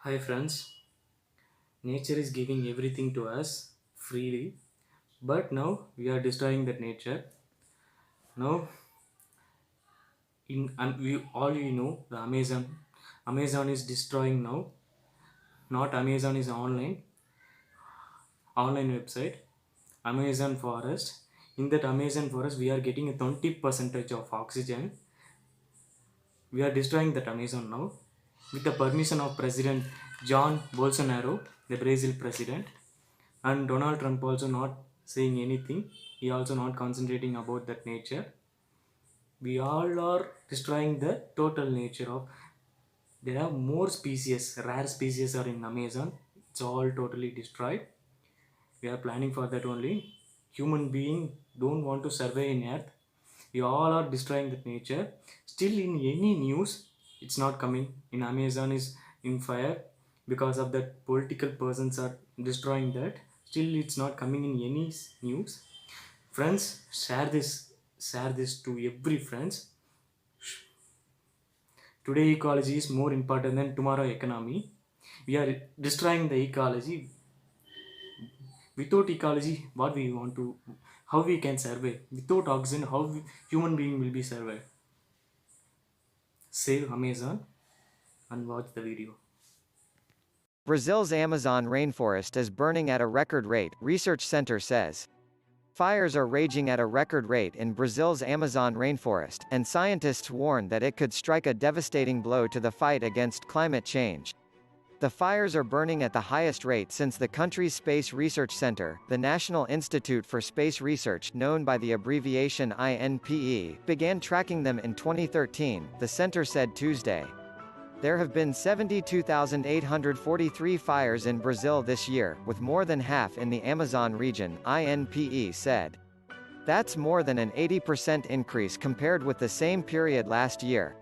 Hi friends, nature is giving everything to us freely, but now we are destroying that nature. Now, we all you know the Amazon is destroying now. Not Amazon is online website. Amazon forest. In that Amazon forest, we are getting a 20 percentage of oxygen. We are destroying that Amazon now with the permission of President John Bolsonaro, the Brazil president. And Donald Trump also not saying anything. He also not concentrating about that nature. We all are destroying the total nature of. There are more species, rare species are in Amazon. It's all totally destroyed. We are planning for that only. Human being don't want to survive in earth. We all are destroying that nature. Still in any news it's not coming. In Amazon is in fire because of that political persons are destroying that. Still it's not coming in any news. Friends, share this to every friends. Today ecology is more important than tomorrow economy. We are destroying the ecology. Without ecology, what we want to, how we can survive? Without oxygen, how human being will be survive? Save Amazon and watch the video. Brazil's Amazon rainforest is burning at a record rate, research center says. Fires are raging at a record rate in Brazil's Amazon rainforest, and scientists warn that it could strike a devastating blow to the fight against climate change. The fires are burning at the highest rate since the country's Space Research Center, the National Institute for Space Research known by the abbreviation INPE, began tracking them in 2013, the center said Tuesday. There have been 72,843 fires in Brazil this year, with more than half in the Amazon region, INPE said. That's more than an 80% increase compared with the same period last year.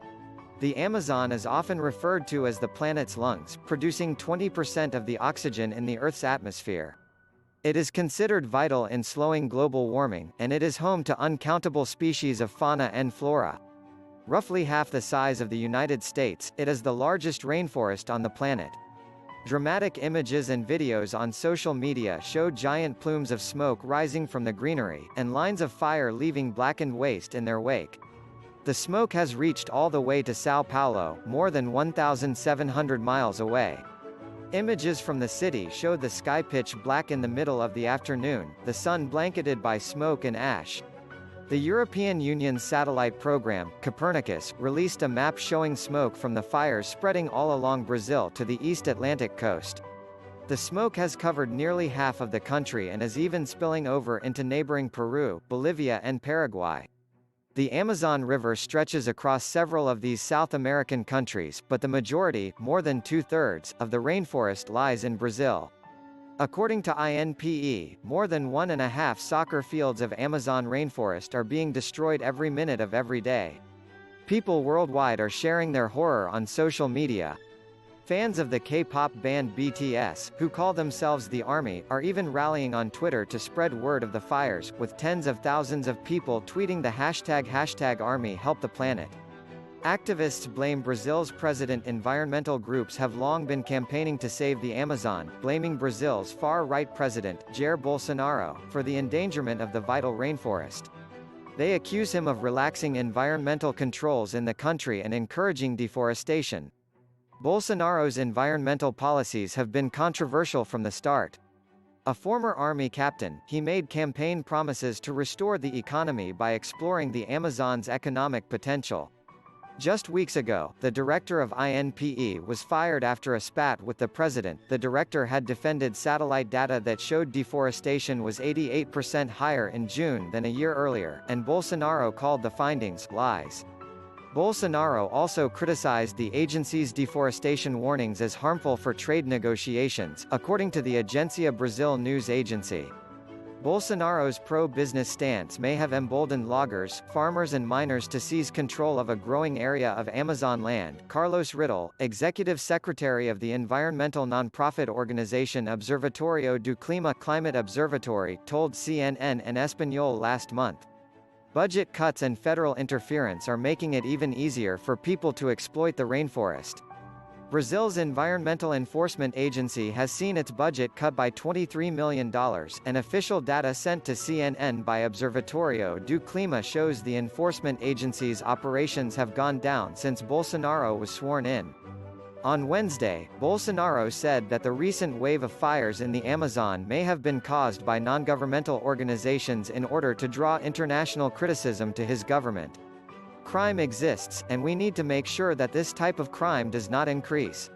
The Amazon is often referred to as the planet's lungs, producing 20% of the oxygen in the Earth's atmosphere. It is considered vital in slowing global warming, and it is home to uncountable species of fauna and flora. Roughly half the size of the United States, it is the largest rainforest on the planet. Dramatic images and videos on social media show giant plumes of smoke rising from the greenery, and lines of fire leaving blackened waste in their wake. The smoke has reached all the way to São Paulo, more than 1,700 miles away. Images from the city showed the sky pitch black in the middle of the afternoon, the sun blanketed by smoke and ash. The European Union's satellite program, Copernicus, released a map showing smoke from the fires spreading all along Brazil to the East Atlantic coast. The smoke has covered nearly half of the country and is even spilling over into neighboring Peru, Bolivia and Paraguay. The Amazon River stretches across several of these South American countries, but the majority, more than two-thirds, of the rainforest lies in Brazil. According to INPE, more than 1.5 soccer fields of Amazon rainforest are being destroyed every minute of every day. People worldwide are sharing their horror on social media. Fans of the K-pop band BTS, who call themselves the Army, are even rallying on Twitter to spread word of the fires, with tens of thousands of people tweeting the hashtag Army Help the Planet. Activists blame Brazil's president. Environmental groups have long been campaigning to save the Amazon, blaming Brazil's far-right president, Jair Bolsonaro, for the endangerment of the vital rainforest. They accuse him of relaxing environmental controls in the country and encouraging deforestation. Bolsonaro's environmental policies have been controversial from the start. A former army captain, he made campaign promises to restore the economy by exploring the Amazon's economic potential. Just weeks ago, the director of INPE was fired after a spat with the president. The director had defended satellite data that showed deforestation was 88% higher in June than a year earlier, and Bolsonaro called the findings lies. Bolsonaro also criticized the agency's deforestation warnings as harmful for trade negotiations, according to the Agência Brasil news agency. Bolsonaro's pro-business stance may have emboldened loggers, farmers and miners to seize control of a growing area of Amazon land. Carlos Riddle, executive secretary of the environmental nonprofit organization Observatorio do Clima Climate Observatory, told CNN and Espanol last month. Budget cuts and federal interference are making it even easier for people to exploit the rainforest. Brazil's Environmental Enforcement Agency has seen its budget cut by $23 million, and official data sent to CNN by Observatorio do Clima shows the enforcement agency's operations have gone down since Bolsonaro was sworn in. On Wednesday, Bolsonaro said that the recent wave of fires in the Amazon may have been caused by non-governmental organizations in order to draw international criticism to his government. Crime exists, and we need to make sure that this type of crime does not increase.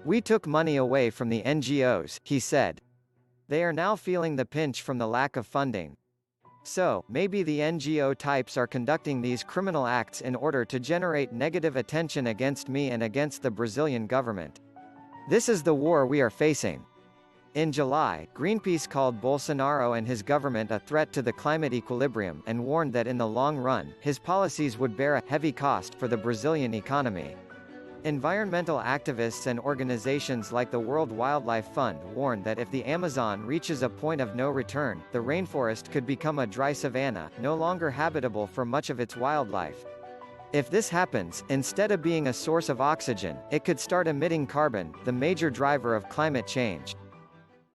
We took money away from the NGOs, he said. They are now feeling the pinch from the lack of funding. So, maybe the NGO types are conducting these criminal acts in order to generate negative attention against me and against the Brazilian government. This is the war we are facing. In July, Greenpeace called Bolsonaro and his government a threat to the climate equilibrium and warned that in the long run, his policies would bear a heavy cost for the Brazilian economy. Environmental activists and organizations like the World Wildlife Fund warn that if the Amazon reaches a point of no return, the rainforest could become a dry savanna, no longer habitable for much of its wildlife. If this happens, instead of being a source of oxygen, it could start emitting carbon, the major driver of climate change.